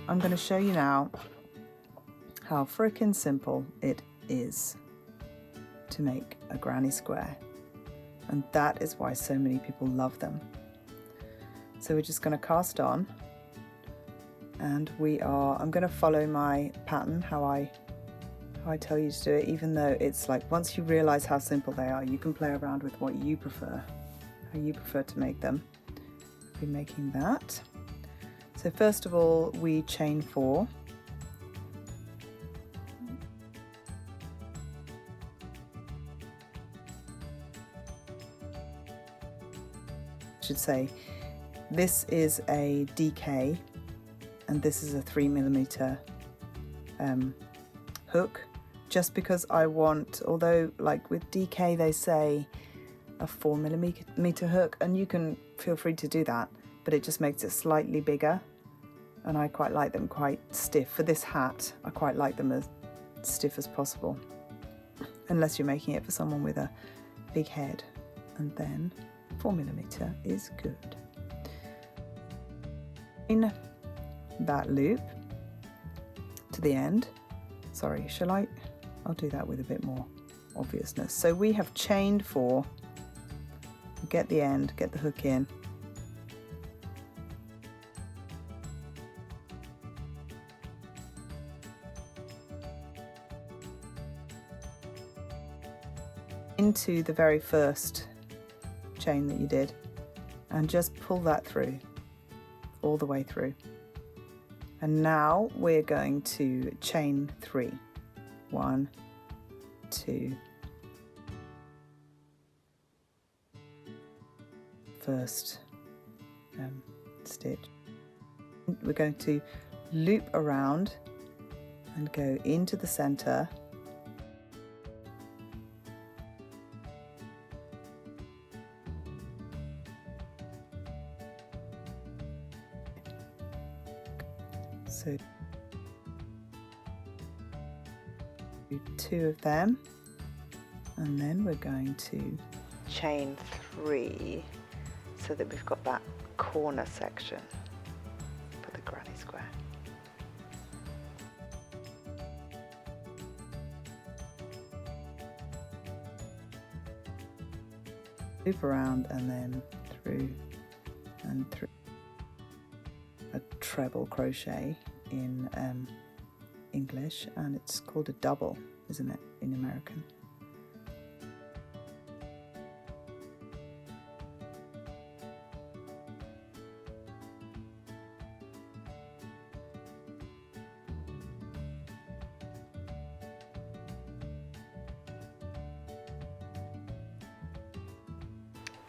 I'm going to show you now how frickin' simple it is to make a granny square. And that is why so many people love them. So we're just going to cast on, and I'm going to follow my pattern, how I tell you to do it, even though it's like, once you realize how simple they are, you can play around with what you prefer, how you prefer to make them. I'll be making that. So first of all, we chain 4. I should say, this is a DK and this is a 3mm hook, just because I want, although like with DK they say a 4mm hook, and you can feel free to do that, but it just makes it slightly bigger, and I quite like them quite stiff. For this hat, I quite like them as stiff as possible, unless you're making it for someone with a big head, and then 4mm is good. In that loop to the end, sorry, I'll do that with a bit more obviousness. So we have chained 4, get the end, get the hook in, into the very first chain that you did, and just pull that through, all the way through. And now we're going to chain 3. 1, 2, first stitch. We're going to loop around and go into the center, so do 2 of them, and then we're going to chain 3 so that we've got that corner section for the granny square. Loop around and then through and through. A treble crochet in English, and it's called a double, isn't it, in American?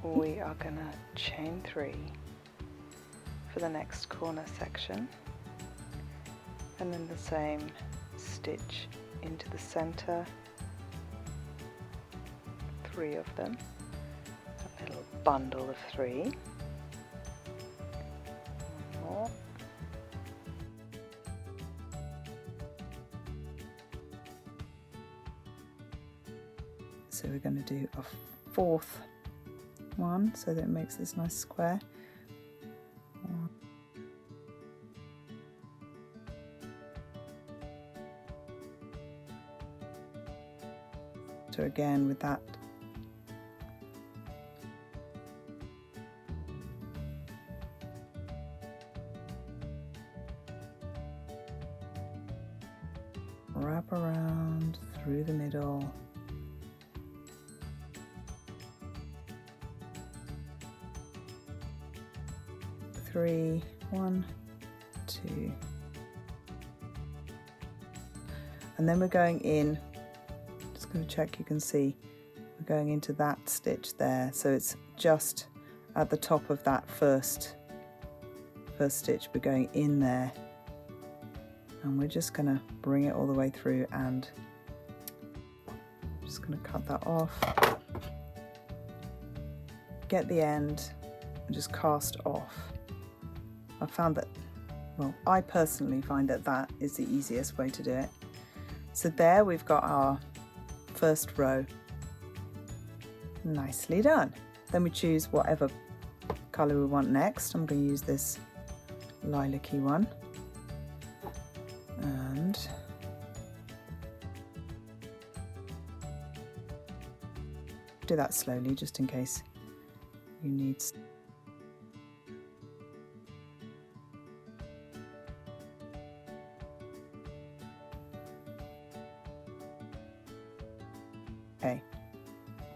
We are going to chain 3 for the next corner section, and then the same stitch into the center, 3 of them, a little bundle of 3, 1 more, so we're going to do a 4th one so that it makes this nice square. So again with that wrap around through the middle, three, 1, 2, and then we're going in. Just going to check you can see we're going into that stitch there, so it's just at the top of that first stitch. We're going in there, and we're just going to bring it all the way through, and I'm just going to cut that off, get the end, and just cast off. I found that, well, I personally find that that is the easiest way to do it. So there we've got our first row. Nicely done. Then we choose whatever colour we want next. I'm going to use this lilac-y one. end. Do that slowly just in case you need. Okay,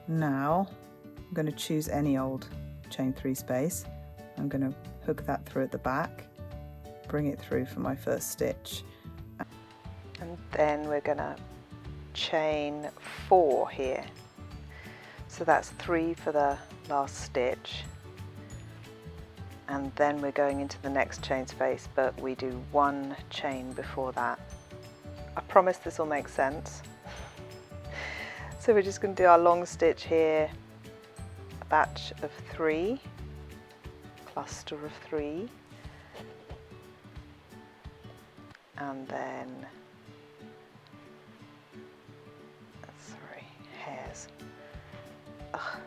now I'm going to choose any old chain 3 space. I'm going to hook that through at the back, bring it through for my first stitch, and then we're going to chain 4 here. So that's 3 for the last stitch, and then we're going into the next chain space, but we do 1 chain before that. I promise this will make sense. So we're just going to do our long stitch here, a batch of 3, cluster of 3, and then, sorry, hairs. Ugh.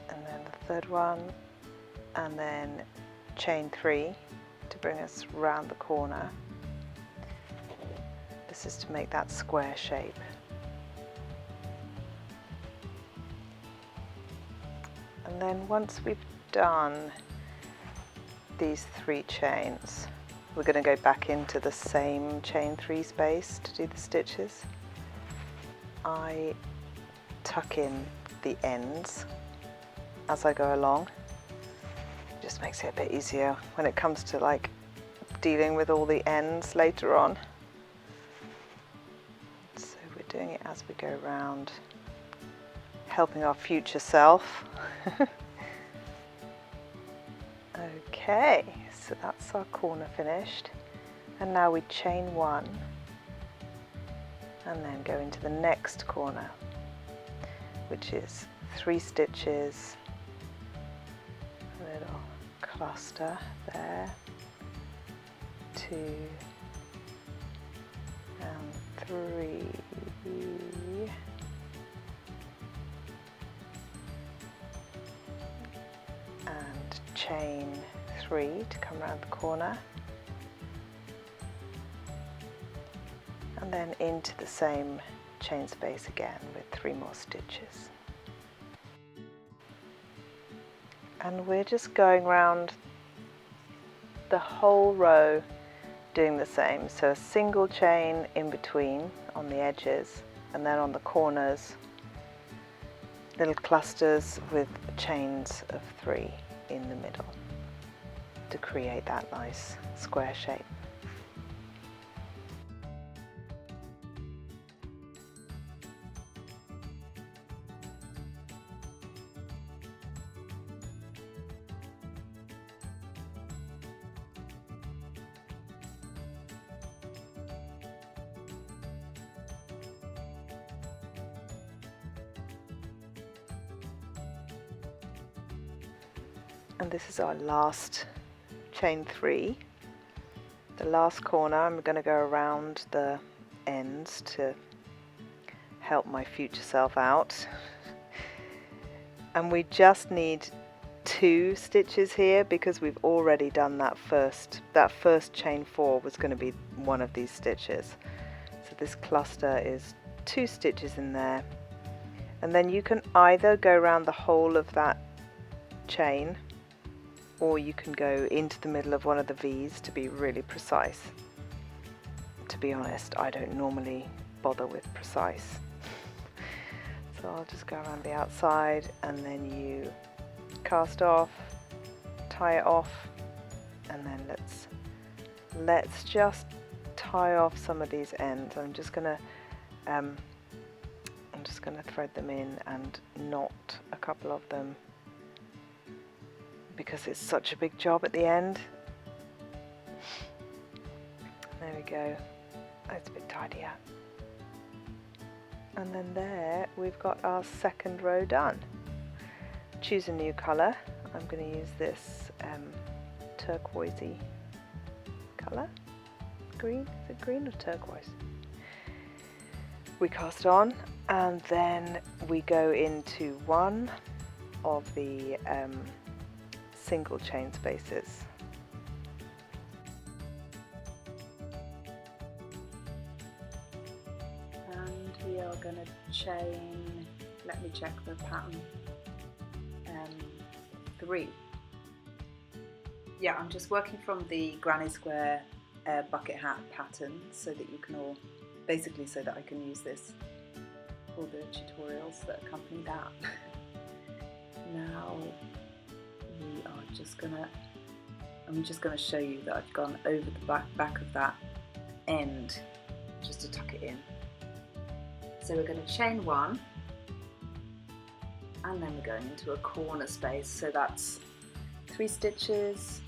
And then the third one, and then chain 3 to bring us round the corner. This is to make that square shape. And then once we've done these 3 chains, we're going to go back into the same chain 3 space to do the stitches. I tuck in the ends as I go along. It just makes it a bit easier when it comes to like dealing with all the ends later on. So we're doing it as we go around, helping our future self. Okay, so that's our corner finished, and now we chain 1 and then go into the next corner, which is 3 stitches, a little cluster there, 2 and 3, and chain 3 to come around the corner, and then into the same chain space again with 3 more stitches. And we're just going round the whole row doing the same, so a single chain in between on the edges, and then on the corners little clusters with chains of 3 in the middle to create that nice square shape. And this is our last chain 3, the last corner. I'm going to go around the ends to help my future self out. And we just need 2 stitches here because we've already done that first chain 4 was going to be one of these stitches. So this cluster is 2 stitches in there, and then you can either go around the whole of that chain, or you can go into the middle of one of the V's to be really precise. To be honest, I don't normally bother with precise. So I'll just go around the outside, and then you cast off, tie it off, and then let's just tie off some of these ends. I'm just gonna thread them in and knot a couple of them, because it's such a big job at the end. There we go, that's a bit tidier. And then there we've got our second row done. Choose a new colour. I'm going to use this turquoisey colour. Green? Is it green or turquoise? We cast on, and then we go into one of the single chain spaces. going to chain, let me check the pattern, 3. Yeah, I'm just working from the granny square bucket hat pattern so that you can all, basically so that I can use this for the tutorials that accompany that. Now we are just gonna, I'm just gonna show you that I've gone over the back of that end just to tuck it in. So we're going to chain 1 and then we're going into a corner space, so that's 3 stitches,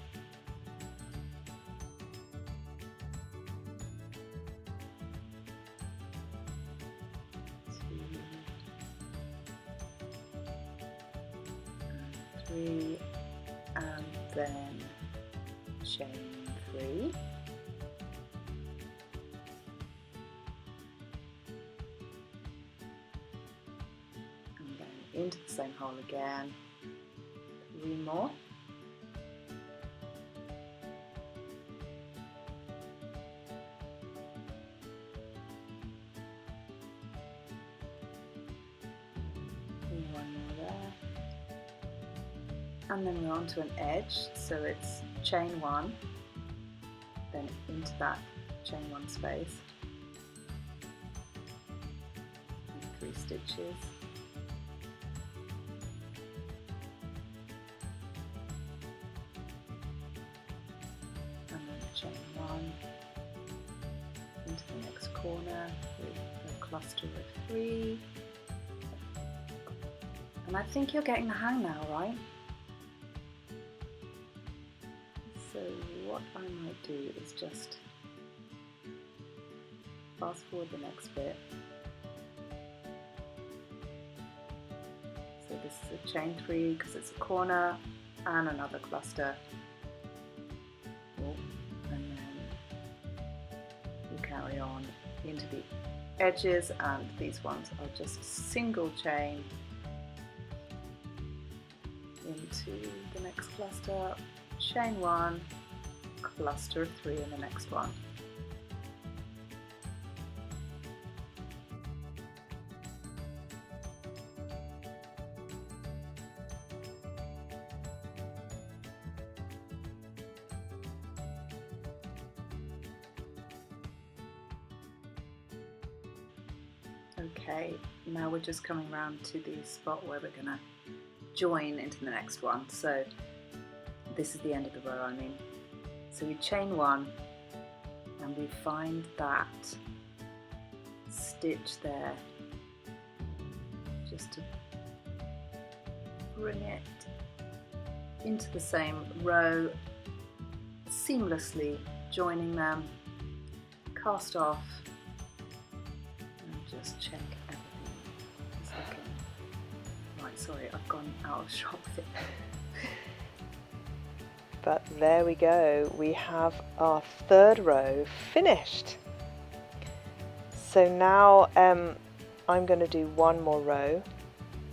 three, and then chain 3. Into the same hole again, 3 more, one more there, and then we're onto an edge, so it's chain 1, then into that chain 1 space, and 3 stitches. Chain 1 into the next corner with a cluster of 3, and I think you're getting the hang now, right? So what I might do is just fast forward the next bit. So this is a chain 3 because it's a corner and another cluster. Carry on into the edges, and these ones are just single chain into the next cluster, chain 1, cluster of 3 in the next one. Okay, now we're just coming around to the spot where we're going to join into the next one. So this is the end of the row, I mean. So we chain 1 and we find that stitch there just to bring it into the same row, seamlessly joining them, cast off, just check everything is looking right. Sorry, I've gone out of shot with it. But there we go, we have our 3rd row finished. So now I'm going to do one more row.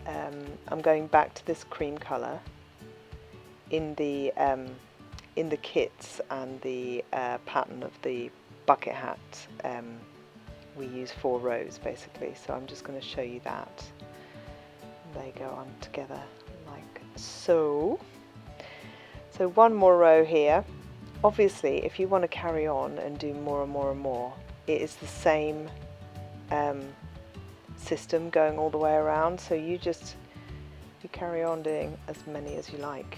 I'm going back to this cream colour in the kits and the pattern of the bucket hat. We use 4 rows basically, so I'm just going to show you that. They go on together like so. So one more row here. Obviously, if you want to carry on and do more and more and more, it is the same system going all the way around, so you carry on doing as many as you like.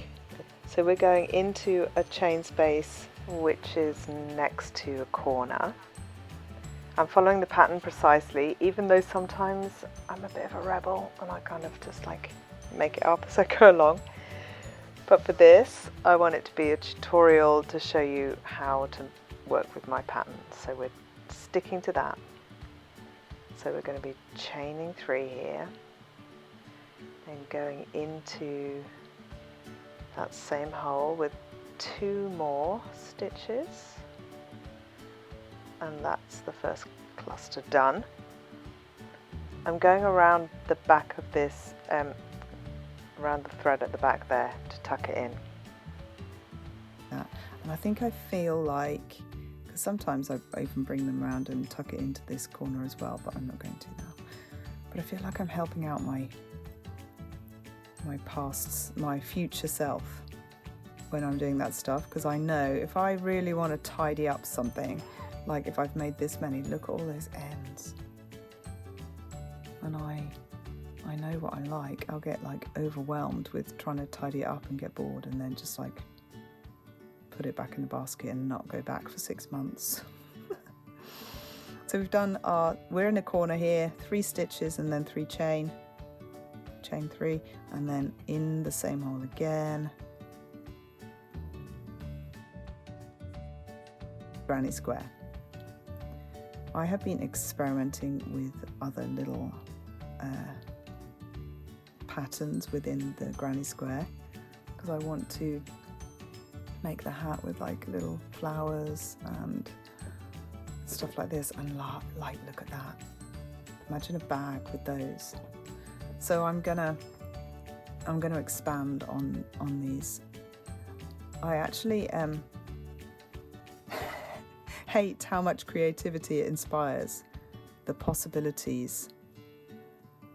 So we're going into a chain space which is next to a corner. I'm following the pattern precisely, even though sometimes I'm a bit of a rebel and I kind of just like make it up as I go along. But for this, I want it to be a tutorial to show you how to work with my pattern. So we're sticking to that. So we're going to be chaining 3 here and going into that same hole with 2 more stitches. And that's the first cluster done. I'm going around the back of this, around the thread at the back there to tuck it in. And I think I feel like, because sometimes I even bring them around and tuck it into this corner as well, but I'm not going to now. but I feel like I'm helping out my future self when I'm doing that stuff, because I know if I really want to tidy up something, like if I've made this many, look at all those ends, and I know what I'm like. I'll get like overwhelmed with trying to tidy it up and get bored, and then just like put it back in the basket and not go back for 6 months. So we've done we're in a corner here, 3 stitches and then 3 chain 3, and then in the same hole again, granny square. I have been experimenting with other little patterns within the granny square, because I want to make the hat with like little flowers and stuff like this, and like look at that, imagine a bag with those. So I'm gonna expand on these. I actually hate how much creativity it inspires. The possibilities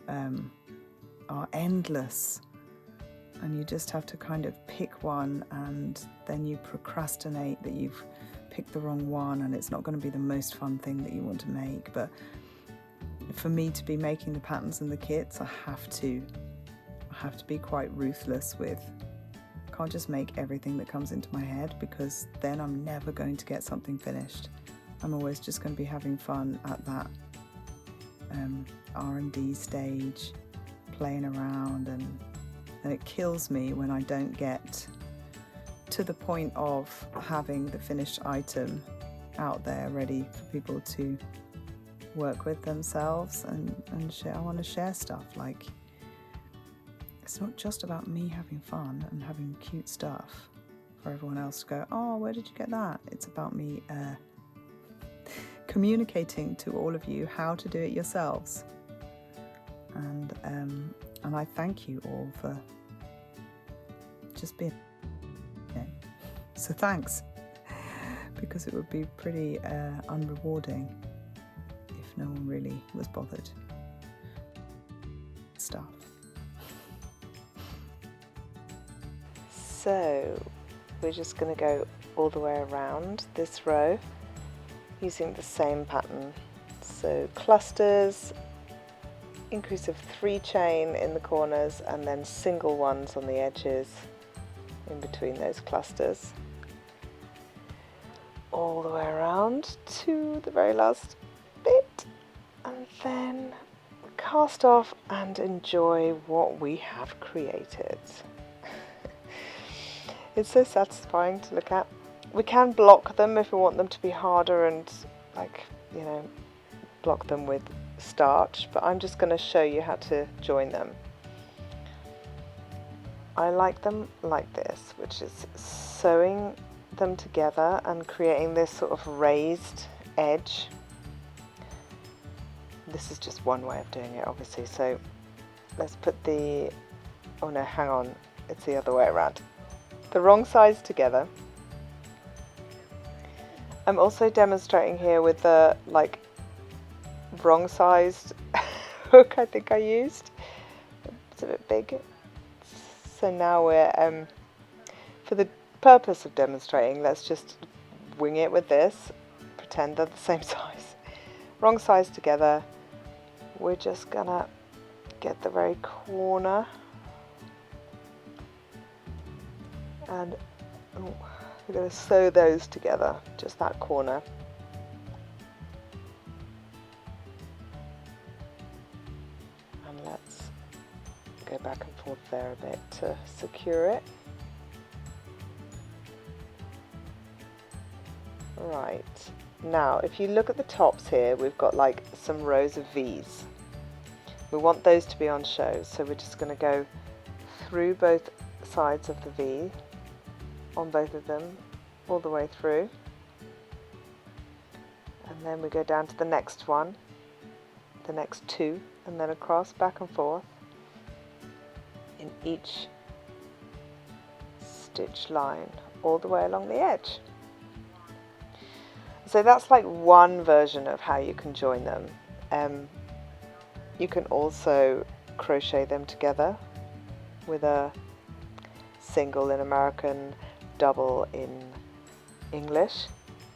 are endless, and you just have to kind of pick one, and then you procrastinate that you've picked the wrong one, and it's not going to be the most fun thing that you want to make. But for me to be making the patterns and the kits, I have to be quite ruthless with, can't just make everything that comes into my head, because then I'm never going to get something finished. I'm always just going to be having fun at that R&D stage, playing around, and it kills me when I don't get to the point of having the finished item out there ready for people to work with themselves and share. I want to share stuff. Like, it's not just about me having fun and having cute stuff for everyone else to go, oh, where did you get that? It's about me communicating to all of you how to do it yourselves. And I thank you all for just being there. So thanks, because it would be pretty unrewarding if no one really was bothered. Stuff. So we're just going to go all the way around this row using the same pattern. So clusters, increase of 3 chain in the corners, and then single ones on the edges in between those clusters. All the way around to the very last bit, and then cast off and enjoy what we have created. It's so satisfying to look at. We can block them if we want them to be harder and, like, you know, block them with starch, but I'm just going to show you how to join them. I like them like this, which is sewing them together and creating this sort of raised edge. This is just one way of doing it, obviously, so let's put the, oh no, hang on, it's the other way around. The wrong sides together. I'm also demonstrating here with the wrong sized hook I think I used. It's a bit big. So now we're, for the purpose of demonstrating, let's just wing it with this. Pretend they're the same size. Wrong size together. We're just gonna get the very corner. And we're going to sew those together, just that corner. And let's go back and forth there a bit to secure it. Right, now if you look at the tops here, we've got like some rows of V's. We want those to be on show, so we're just going to go through both sides of the V, on both of them, all the way through, and then we go down to the next one, the next 2, and then across, back and forth in each stitch line all the way along the edge. So that's like one version of how you can join them. You can also crochet them together with a single in American, double in English,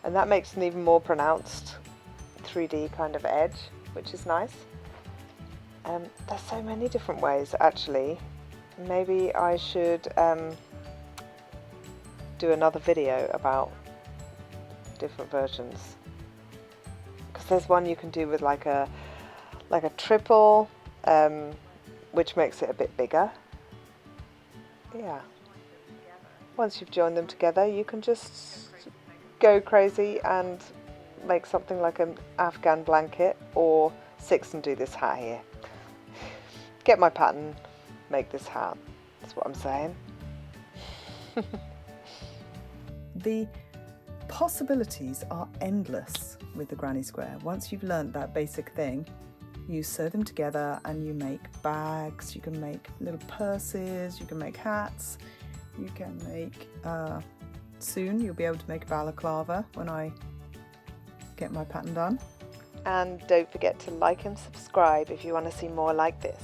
and that makes an even more pronounced 3D kind of edge, which is nice. There's so many different ways actually. Maybe I should do another video about different versions, because there's one you can do with like a triple, which makes it a bit bigger. Yeah. Once you've joined them together, you can just go crazy and make something like an Afghan blanket, or 6 and do this hat here. Get my pattern, make this hat. That's what I'm saying. The possibilities are endless with the granny square. Once you've learnt that basic thing, you sew them together and you make bags, you can make little purses, you can make hats, you can make, soon you'll be able to make a balaclava when I get my pattern done. And don't forget to like and subscribe if you want to see more like this.